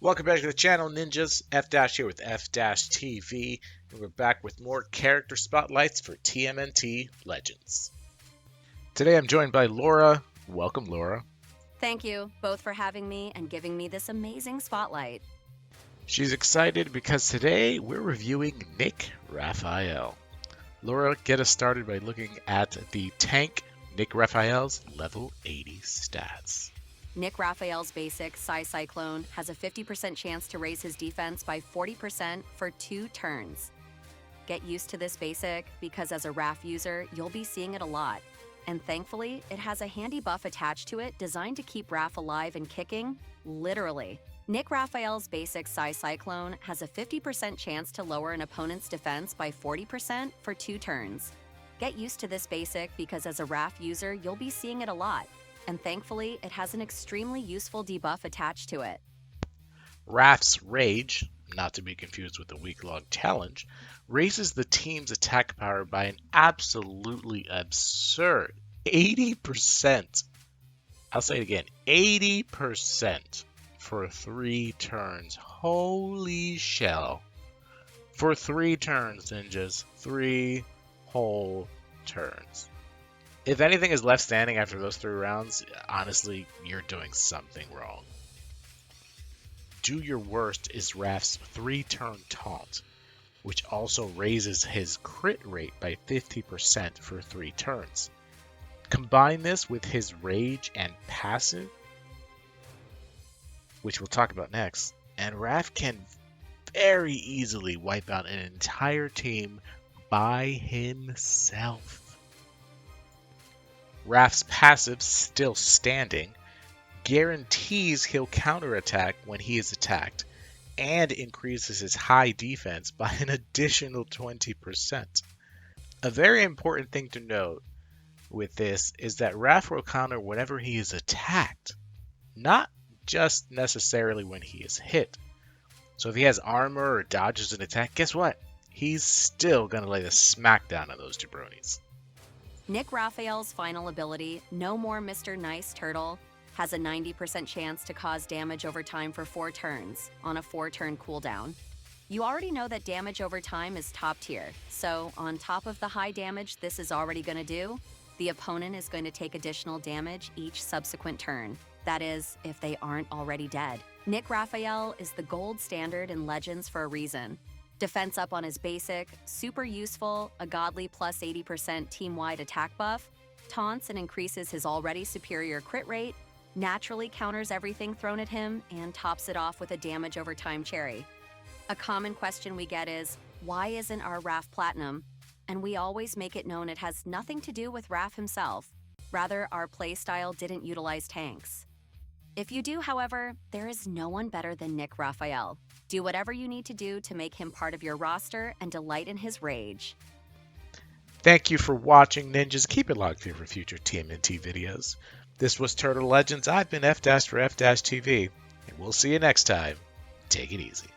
Welcome back to the channel, Ninjas. F- here with F-TV, and we're back with more character spotlights for TMNT Legends. Today I'm joined by Laura. Welcome, Laura. Thank you both for having me and giving me this amazing spotlight. She's excited because today we're reviewing Nick Raphael. Laura, get us started by looking at the tank Nick Raphael's level 80 stats. Nick Raphael's basic Psy Cyclone has a 50% chance to raise his defense by 40% for 2 turns. Get used to this basic because as a Raph user, you'll be seeing it a lot. And thankfully, it has a handy buff attached to it designed to keep Raph alive and kicking, literally. Nick Raphael's basic Psy Cyclone has a 50% chance to lower an opponent's defense by 40% for 2 turns. Get used to this basic because as a Raph user, you'll be seeing it a lot. And thankfully, it has an extremely useful debuff attached to it. Raph's Rage, not to be confused with the week-long challenge, raises the team's attack power by an absolutely absurd 80%. I'll say it again, 80% for 3 turns. Holy shell. For 3 turns, ninjas. 3 whole turns. If anything is left standing after those 3 rounds, honestly, you're doing something wrong. Do Your Worst is Raph's 3-turn taunt, which also raises his crit rate by 50% for 3 turns. Combine this with his Rage and passive, which we'll talk about next, and Raph can very easily wipe out an entire team by himself. Raph's passive, Still Standing, guarantees he'll counterattack when he is attacked and increases his high defense by an additional 20%. A very important thing to note with this is that Raph will counter whenever he is attacked, not just necessarily when he is hit. So if he has armor or dodges an attack, guess what? He's still going to lay the smackdown on those jabronis. Nick Raphael's final ability, No More Mr. Nice Turtle, has a 90% chance to cause damage over time for 4 turns on a 4-turn cooldown. You already know that damage over time is top tier, so on top of the high damage this is already going to do, the opponent is going to take additional damage each subsequent turn. That is, if they aren't already dead. Nick Raphael is the gold standard in Legends for a reason. Defense up on his basic, super useful, a godly plus 80% team-wide attack buff, taunts and increases his already superior crit rate, naturally counters everything thrown at him, and tops it off with a damage over time cherry. A common question we get is, why isn't our Raph Platinum? And we always make it known it has nothing to do with Raph himself. Rather, our playstyle didn't utilize tanks. If you do, however, there is no one better than Nick Raphael. Do whatever you need to do to make him part of your roster and delight in his rage. Thank you for watching, ninjas. Keep it locked here for future TMNT videos. This was Turtle Legends. I've been F- for F-TV, and we'll see you next time. Take it easy.